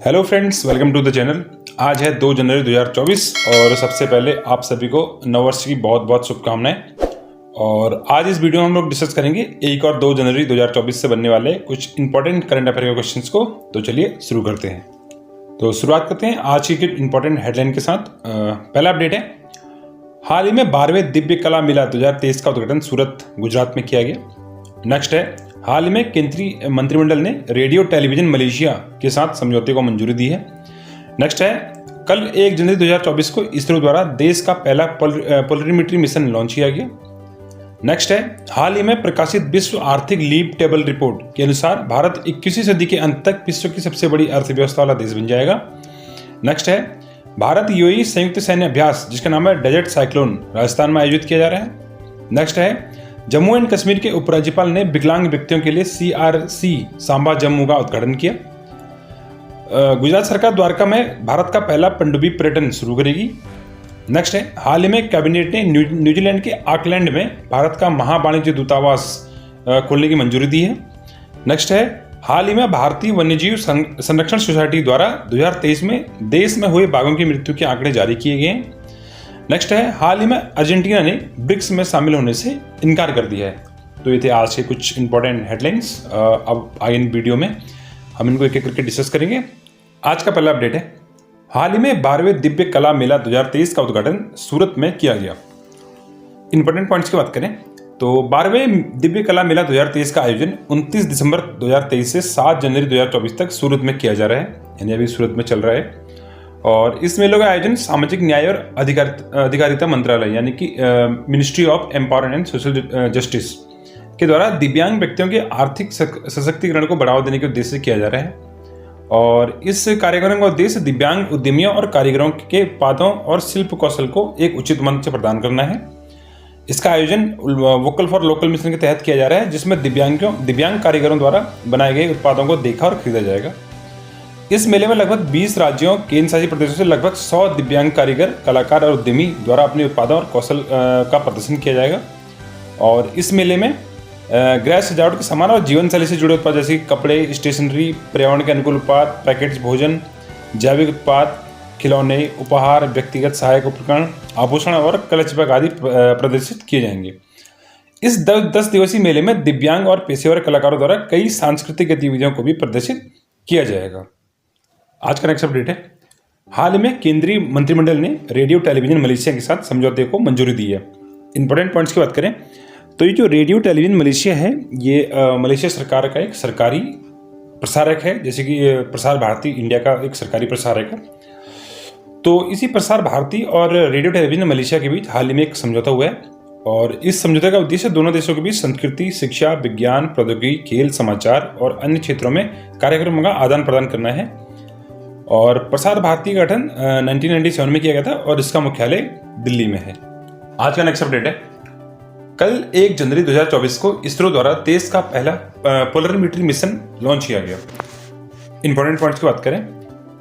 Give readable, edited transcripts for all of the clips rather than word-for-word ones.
Hello friends, welcome to the channel. आज है 2 जनवरी 2024 और सबसे पहले आप सभी को नववर्ष की बहुत बहुत शुभकामनाएं। और आज इस वीडियो में हम लोग डिस्कस करेंगे 1 और 2 जनवरी 2024 से बनने वाले कुछ इंपॉर्टेंट करंट अफेयर के क्वेश्चंस को। तो चलिए शुरू करते हैं। तो शुरुआत करते हैं आज की कुछ इंपॉर्टेंट हेडलाइन के साथ। पहला अपडेट है, हाल ही में 12वें दिव्य कला मेला 2023 का उद्घाटन सूरत, गुजरात में किया गया। नेक्स्ट है, हाल ही में केंद्रीय मंत्रिमंडल ने रेडियो टेलीविजन मलेशिया के साथ समझौते को मंजूरी दी है। नेक्स्ट है, कल 1 जनवरी 2024 को इसरो द्वारा देश का पहला पोलरीमीट्री मिशन लॉन्च किया गया। नेक्स्ट है, हाल ही में प्रकाशित विश्व आर्थिक लीग टेबल रिपोर्ट के अनुसार भारत 21वीं सदी के अंत तक विश्व की सबसे बड़ी अर्थव्यवस्था वाला देश बन जाएगा। नेक्स्ट है, भारत यूएई संयुक्त सैन्य अभ्यास जिसका नाम है डेजर्ट साइक्लोन राजस्थान में आयोजित किया जा रहा है। नेक्स्ट है, जम्मू एंड कश्मीर के उपराज्यपाल ने विकलांग व्यक्तियों के लिए CRC सांबा जम्मू का उद्घाटन किया। गुजरात सरकार द्वारका में भारत का पहला पनडुब्बी पर्यटन शुरू करेगी। नेक्स्ट है, हाल ही में कैबिनेट ने न्यूजीलैंड के ऑकलैंड में भारत का महावाणिज्य दूतावास खोलने की मंजूरी दी है। नेक्स्ट है, हाल ही में भारतीय वन्यजीव संरक्षण सोसाइटी द्वारा 2023 में देश में हुए बाघों की मृत्यु के आंकड़े जारी किए गए हैं। नेक्स्ट है, हाल ही में अर्जेंटीना ने ब्रिक्स में शामिल होने से इनकार कर दिया है। तो ये थे आज के कुछ इंपॉर्टेंट हेडलाइंस। अब आगे इन वीडियो में हम इनको एक एक करके डिस्कस करेंगे। आज का पहला अपडेट है, हाल ही में 12वें दिव्य कला मेला 2023 का उद्घाटन सूरत में किया गया। इंपॉर्टेंट पॉइंट्स की बात करें तो 12वें दिव्य कला मेला 2023 का आयोजन 29 दिसंबर 2023 से 7 जनवरी 2024 तक सूरत में किया जा रहा है, यानी अभी सूरत में चल रहा है। और इस मेले का आयोजन सामाजिक न्याय और अधिकारिता मंत्रालय यानी कि ministry of empowerment and social justice के द्वारा दिव्यांग व्यक्तियों के आर्थिक सशक्तिकरण को बढ़ावा देने के उद्देश्य से किया जा रहा है। और इस कार्यक्रम का उद्देश्य दिव्यांग उद्यमियों और कारीगरों के उत्पादों और शिल्प कौशल को एक उचित मंच प्रदान करना है। इसका आयोजन वोकल फॉर लोकल मिशन के तहत किया जा रहा है, जिसमें दिव्यांग कारीगरों द्वारा बनाए गए उत्पादों को देखा और खरीदा जाएगा। इस मेले में लगभग 20 राज्यों, केंद्र शासित प्रदेशों से लगभग 100 दिव्यांग कारीगर, कलाकार और उद्यमी द्वारा अपने उत्पादों और कौशल का प्रदर्शन किया जाएगा। और इस मेले में गृह सजावट के सामान और जीवन शैली से जुड़े उत्पाद जैसे कपड़े, स्टेशनरी, पर्यावरण के अनुकूल उत्पाद, पैकेज भोजन, जैविक उत्पाद, खिलौने, उपहार, व्यक्तिगत सहायक उपकरण, आभूषण और कलचबग आदि प्रदर्शित किए जाएंगे। इस 10 दिवसीय मेले में दिव्यांग और पेशेवर कलाकारों द्वारा कई सांस्कृतिक गतिविधियों को भी प्रदर्शित किया जाएगा। आज का नेक्स्ट अपडेट है, हाल ही में केंद्रीय मंत्रिमंडल ने रेडियो टेलीविजन मलेशिया के साथ समझौते को मंजूरी दी है। इंपॉर्टेंट पॉइंट्स की बात करें तो ये जो रेडियो टेलीविजन मलेशिया है, ये मलेशिया सरकार का एक सरकारी प्रसारक है, जैसे कि प्रसार भारती इंडिया का एक सरकारी प्रसारक है। तो इसी प्रसार भारती और रेडियो टेलीविजन मलेशिया के बीच हाल ही में एक समझौता हुआ है। और इस समझौते का उद्देश्य दोनों देशों के बीच संस्कृति, शिक्षा, विज्ञान, प्रौद्योगिकी, खेल, समाचार और अन्य क्षेत्रों में कार्यक्रमों का आदान प्रदान करना है। और प्रसार भारती का गठन 1997 में किया गया था और इसका मुख्यालय दिल्ली में है। आज का नेक्स्ट अपडेट है, कल 1 जनवरी 2024 को इसरो द्वारा देश का पहला पोलरीमीट्री मिशन लॉन्च किया गया। इंपॉर्टेंट पॉइंट्स की बात करें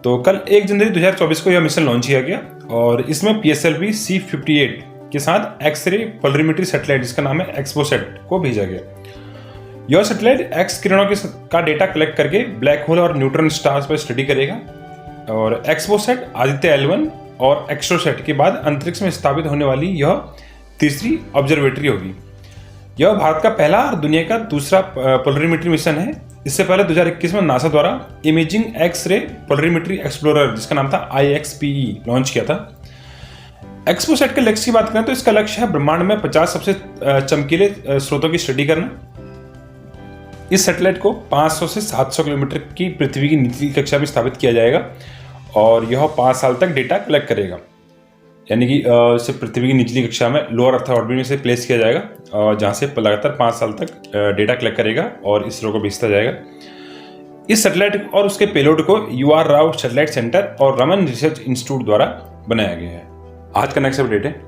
तो कल 1 जनवरी 2024 को यह मिशन लॉन्च किया गया और इसमें PSLV C58 के साथ एक्सरे पोलरीमीट्री सैटेलाइट जिसका नाम है एक्सपोसैट को भेजा गया। यह सैटेलाइट एक्स किरणों का डेटा कलेक्ट करके ब्लैक होल और न्यूट्रॉन स्टार्स पर स्टडी करेगा। और एक्सपोसैट आदित्य L1 और एक्स्ट्रोसैट के बाद अंतरिक्ष में स्थापित होने वाली यह तीसरी ऑब्जर्वेटरी होगी। यह भारत का पहला और दुनिया का दूसरा पोलरीमीट्री मिशन है। इससे पहले 2021 में नासा द्वारा इमेजिंग एक्स-रे पोलरीमीट्री एक्सप्लोरर जिसका नाम था IXPE लॉन्च किया था। एक्सपोसैट के लक्ष्य की बात करें तो इसका लक्ष्य है ब्रह्मांड में 50 सबसे चमकीले स्रोतों की स्टडी करना। इस सैटेलाइट को 500 से 700 किलोमीटर की पृथ्वी की निचली कक्षा में स्थापित किया जाएगा और यह 5 साल तक डेटा कलेक्ट करेगा, यानी कि इसे पृथ्वी की निचली कक्षा में लोअर अर्थ ऑर्बिट में से प्लेस किया जाएगा और जहाँ से लगातार 5 साल तक डेटा कलेक्ट करेगा और इसरो को भेजता जाएगा। इस सैटेलाइट और उसके पेलोड को UR राव सैटेलाइट सेंटर और रमन रिसर्च इंस्टीट्यूट द्वारा बनाया गया है। आज का नेक्स्ट अपडेट है,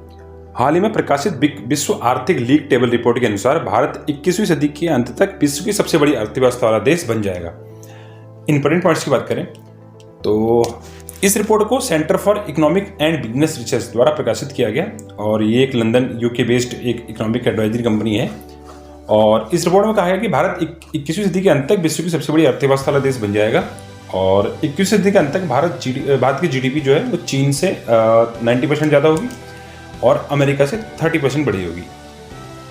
हाल ही में प्रकाशित विश्व आर्थिक लीग टेबल रिपोर्ट के अनुसार भारत 21वीं सदी के अंत तक विश्व की सबसे बड़ी अर्थव्यवस्था वाला देश बन जाएगा। इंपॉर्टेंट पॉइंट्स की बात करें तो इस रिपोर्ट को centre for economic and business research द्वारा प्रकाशित किया गया और ये एक लंदन UK बेस्ड एक इकोनॉमिक एडवाइजरी कंपनी है। और इस रिपोर्ट में कहा गया कि भारत 21वीं सदी के अंत तक विश्व की सबसे बड़ी अर्थव्यवस्था वाला देश बन जाएगा और 21वीं सदी के अंत तक भारत की जीडीपी जो है वो चीन से 90% ज़्यादा होगी और अमेरिका से 30% बड़ी होगी।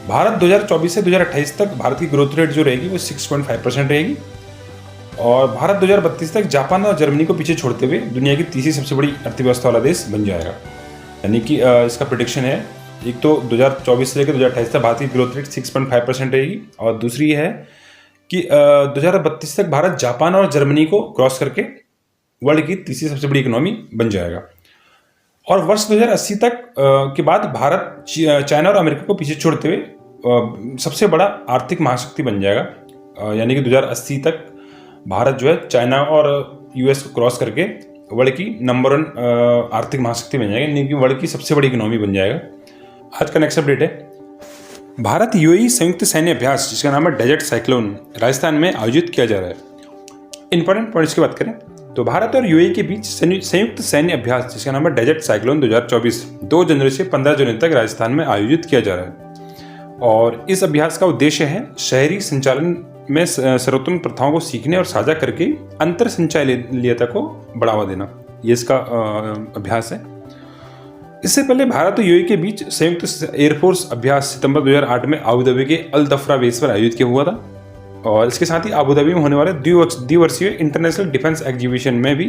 भारत 2024 से 2028 तक भारत की ग्रोथ रेट जो रहेगी वो 6.5% रहेगी और भारत 2032 तक जापान और जर्मनी को पीछे छोड़ते हुए दुनिया की तीसरी सबसे बड़ी अर्थव्यवस्था वाला देश बन जाएगा। यानी कि इसका प्रेडिक्शन है, एक तो 2024 से लेकर 2028 तक भारत की ग्रोथ रेट 6.5% रहेगी और दूसरी है कि 2032 तक भारत जापान और जर्मनी को क्रॉस करके वर्ल्ड की तीसरी सबसे बड़ी इकोनॉमी बन जाएगा। और वर्ष 2080 तक के बाद भारत चाइना और अमेरिका को पीछे छोड़ते हुए सबसे बड़ा आर्थिक महाशक्ति बन जाएगा। यानी कि 2080 तक भारत जो है चाइना और यूएस को क्रॉस करके वर्ल्ड की नंबर 1 आर्थिक महाशक्ति बन जाएगा, यानी कि वर्ल्ड की सबसे बड़ी इकोनॉमी बन जाएगा। आज का नेक्स्ट अपडेट है, भारत यूएई संयुक्त सैन्य अभ्यास जिसका नाम है डेजर्ट साइक्लोन राजस्थान में आयोजित किया जा रहा है। इंपॉर्टेंट पॉइंट्स की बात करें तो भारत और यूएई के बीच संयुक्त सैन्य अभ्यास जिसका नाम है डेजर्ट साइक्लोन 2024 2 जनवरी से 15 जनवरी तक राजस्थान में आयोजित किया जा रहा है। और इस अभ्यास का उद्देश्य है शहरी संचालन में सर्वोत्तम प्रथाओं को सीखने और साझा करके अंतर संचालनीयता को बढ़ावा देना, ये इसका अभ्यास है। इससे पहले भारत और यूएई के बीच संयुक्त एयरफोर्स अभ्यास सितंबर 2008 में आबू धाबी के अल दफरा बेस पर आयोजित किया हुआ था और इसके साथ ही आबू धाबी में होने वाले द्विवर्षीय इंटरनेशनल डिफेंस एग्जीबिशन में भी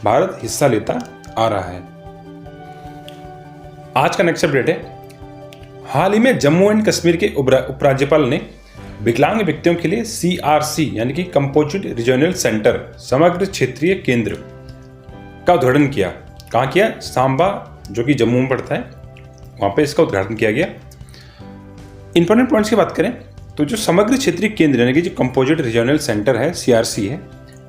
भारत हिस्सा लेता आ रहा है। आज का नेक्स्ट अपडेट है, हाल ही में जम्मू एंड कश्मीर के उपराज्यपाल ने विकलांग व्यक्तियों के लिए CRC यानी कि कंपोजिट रीजनल सेंटर समग्र क्षेत्रीय केंद्र का उद्घाटन किया। कहाँ किया? सांबा जो कि जम्मू में पड़ता है, वहाँ पे इसका उद्घाटन किया गया। इंपॉर्टेंट पॉइंट्स की बात करें तो जो समग्र क्षेत्रीय केंद्र यानी कि जो कंपोजिट रीजनल सेंटर है CRC है,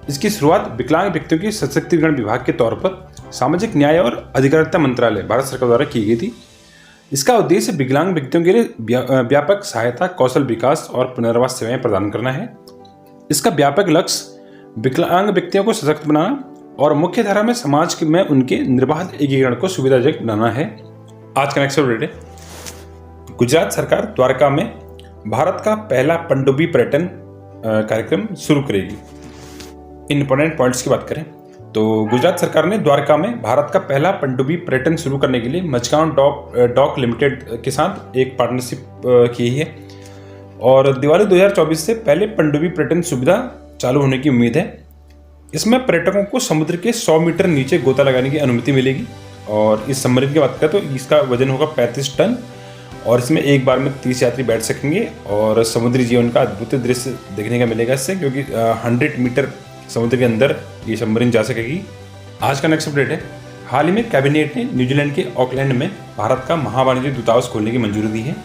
इसकी शुरुआत विकलांग व्यक्तियों के सशक्तिकरण विभाग के तौर पर सामाजिक न्याय और अधिकारिता मंत्रालय भारत सरकार द्वारा की गई थी। इसका उद्देश्य विकलांग व्यक्तियों के लिए व्यापक सहायता, कौशल विकास और पुनर्वास सेवाएं प्रदान करना है। इसका व्यापक लक्ष्य विकलांग व्यक्तियों को सशक्त बनाना और मुख्य धारा में समाज में उनके निर्बाध एकीकरण को सुविधाजनक बनाना है। आज का नेक्स्ट अपडेट है, गुजरात सरकार द्वारका में भारत का पहला पनडुब्बी पर्यटन कार्यक्रम शुरू करेगी। इंपॉर्टेंट पॉइंट्स की बात करें तो गुजरात सरकार ने द्वारका में भारत का पहला पनडुब्बी पर्यटन शुरू करने के लिए मचगांव डॉक लिमिटेड के साथ एक पार्टनरशिप की है और दिवाली 2024 से पहले पनडुब्बी पर्यटन सुविधा चालू होने की उम्मीद है। इसमें पर्यटकों को समुद्र के 100 मीटर नीचे गोता लगाने की अनुमति मिलेगी और इस सबमरीन की बात करें तो इसका वजन होगा 35 टन और इसमें एक बार में 30 यात्री बैठ सकेंगे और समुद्री जीवन का अद्भुत दृश्य देखने का मिलेगा इससे, क्योंकि 100 मीटर समुद्र के अंदर ये सबमरीन जा सकेगी। आज का नेक्स्ट अपडेट है, हाल ही में कैबिनेट ने न्यूजीलैंड के ऑकलैंड में भारत का महावाणिज्य दूतावास खोलने की मंजूरी दी है।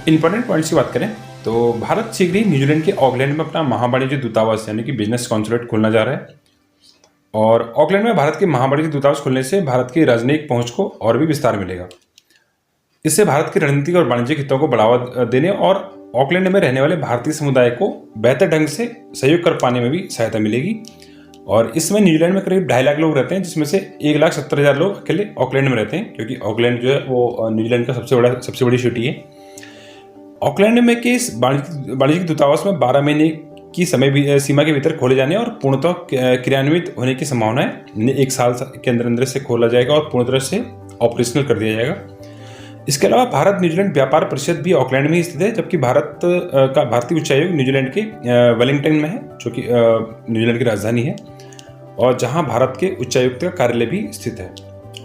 इंपॉर्टेंट पॉइंट्स की बात करें तो भारत शीघ्र ही न्यूजीलैंड के ऑकलैंड में अपना महावाणिज्य दूतावास यानी कि बिजनेस कॉन्सुलेट खोलना जा रहा है और ऑकलैंड में भारत के महावाणिज्य दूतावास खोलने से भारत की राजनयिक पहुंच को और भी विस्तार मिलेगा। इससे भारत के रणनीतिक और वाणिज्यिक हितों को बढ़ावा देने और ऑकलैंड में रहने वाले भारतीय समुदाय को बेहतर ढंग से सहयोग कर पाने में भी सहायता मिलेगी। और इसमें न्यूजीलैंड में करीब 2.5 लाख लोग रहते हैं, जिसमें से 1,70,000 लोग अकेले ऑकलैंड में रहते हैं, क्योंकि ऑकलैंड जो है वो न्यूजीलैंड का सबसे बड़ी सिटी है। ऑकलैंड में के इस वाणिज्यिक दूतावास में 12 महीने की समय सीमा के भीतर खोले जाने और पूर्णतः क्रियान्वित होने की संभावना है। 1 साल के अंदर से खोला जाएगा और पूर्ण तरह से ऑपरेशनल कर दिया जाएगा। इसके अलावा भारत न्यूजीलैंड व्यापार परिषद भी ऑकलैंड में ही स्थित है, जबकि भारतीय उच्चायोग न्यूजीलैंड के वेलिंगटन में है, जो कि न्यूजीलैंड की राजधानी है और जहां भारत के उच्चायुक्त का कार्यालय भी स्थित है।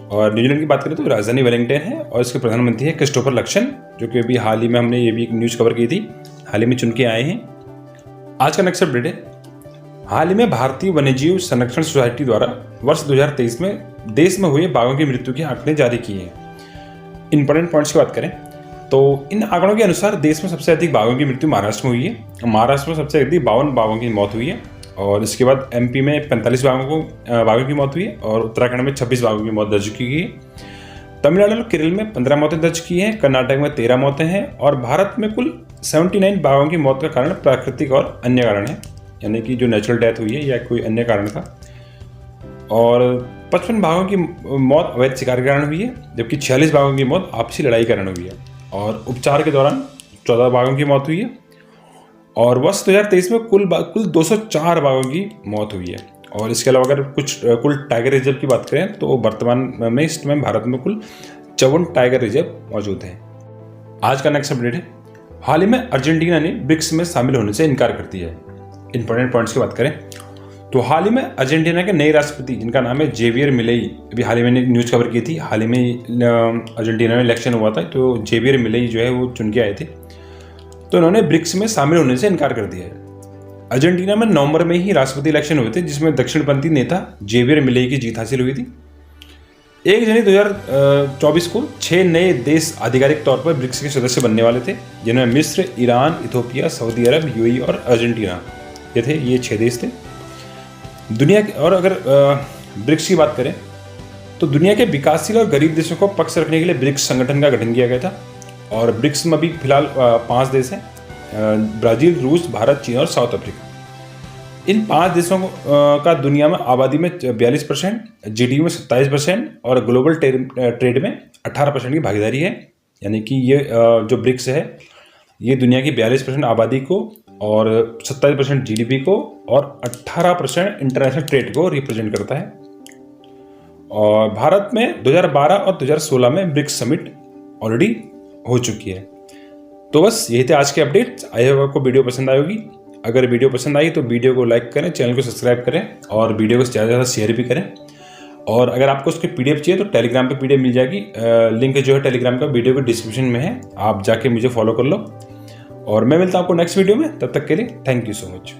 और न्यूजीलैंड की बात करें तो राजधानी वेलिंगटन है और इसके प्रधानमंत्री है क्रिस्टोफर लक्सन, जो कि अभी हाल ही में हमने ये भी एक न्यूज़ कवर की थी, हाल ही में चुन के आए हैं। आज का नेक्स्ट अपडेट है, हाल ही में भारतीय वन्यजीव संरक्षण सोसाइटी द्वारा वर्ष 2023 में देश में हुए बाघों की मृत्यु के आंकड़े जारी किए हैं। इंपॉर्टेंट पॉइंट्स की बात करें तो इन आंकड़ों के अनुसार देश में सबसे अधिक बाघों की मृत्यु महाराष्ट्र में हुई है। महाराष्ट्र में सबसे अधिक 52 बाघों की मौत हुई है और इसके बाद MP में 45 बाघों की मौत हुई है और उत्तराखंड में 26 बाघों की मौत दर्ज की गई है। तमिलनाडु और केरल में 15 मौतें दर्ज की हैं, कर्नाटक में 13 मौतें हैं और भारत में कुल 79 बाघों की मौत का कारण प्राकृतिक और अन्य कारण है, यानी कि जो नेचुरल डेथ हुई है या कोई अन्य कारण था। और 55 बाघों की मौत अवैध शिकार के कारण हुई है, जबकि 46 बाघों की मौत आपसी लड़ाई के कारण हुई है और उपचार के दौरान 14 बाघों की मौत हुई है। और वर्ष 2023 में कुल 204 बाघों की मौत हुई है। और इसके अलावा अगर कुछ कुल टाइगर रिजर्व की बात करें तो वर्तमान में इस समय भारत में कुल 54 टाइगर रिजर्व मौजूद हैं। आज का नेक्स्ट अपडेट है, हाल ही में अर्जेंटीना ने ब्रिक्स में शामिल होने से इनकार कर दिया है। इंपॉर्टेंट पॉइंट्स की बात करें तो हाल ही में अर्जेंटीना के नए राष्ट्रपति जिनका नाम है जेवियर मिलेई, अभी हाल ही में न्यूज़ कवर की थी, हाल ही में अर्जेंटीना में इलेक्शन हुआ था तो जेवियर मिलेई जो है वो चुन के आए थे, तो उन्होंने ब्रिक्स में शामिल होने से इनकार कर दिया है। अर्जेंटीना में नवंबर में ही राष्ट्रपति इलेक्शन हुए थे जिसमें दक्षिणपंथी नेता जेवियर मिलेई की जीत हासिल हुई थी। 1 जनवरी 2024 को 6 नए देश आधिकारिक तौर पर ब्रिक्स के सदस्य बनने वाले थे, जिनमें मिस्र, ईरान, इथोपिया, सऊदी अरब, यूएई और अर्जेंटीना ये 6 देश थे दुनिया के। और अगर ब्रिक्स की बात करें तो दुनिया के विकासशील और गरीब देशों को पक्ष रखने के लिए ब्रिक्स संगठन का गठन किया गया था। और ब्रिक्स में अभी फिलहाल 5 देश हैं, ब्राज़ील, रूस, भारत, चीन और साउथ अफ्रीका। इन 5 देशों का दुनिया में आबादी में 42%, जीडीपी में 27% और ग्लोबल ट्रेड में 18% की भागीदारी है। यानी कि ये जो ब्रिक्स है ये दुनिया की 42% आबादी को और 27% जीडीपी को और 18% इंटरनेशनल ट्रेड को रिप्रेजेंट करता है। और भारत में 2012 और 2016 में ब्रिक्स समिट ऑलरेडी हो चुकी है। तो बस यही थे आज के अपडेट्स। आई होप आपको वीडियो पसंद आई होगी। अगर वीडियो पसंद आई तो वीडियो को लाइक करें, चैनल को सब्सक्राइब करें और वीडियो को ज़्यादा से ज़्यादा शेयर भी करें। और अगर आपको उसकी पीडीएफ चाहिए तो टेलीग्राम पे पीडीएफ मिल जाएगी। लिंक जो है टेलीग्राम का वीडियो के डिस्क्रिप्शन में है, आप जाके मुझे फॉलो कर लो। और मैं मिलता हूँ आपको नेक्स्ट वीडियो में, तब तक के लिए थैंक यू सो मच।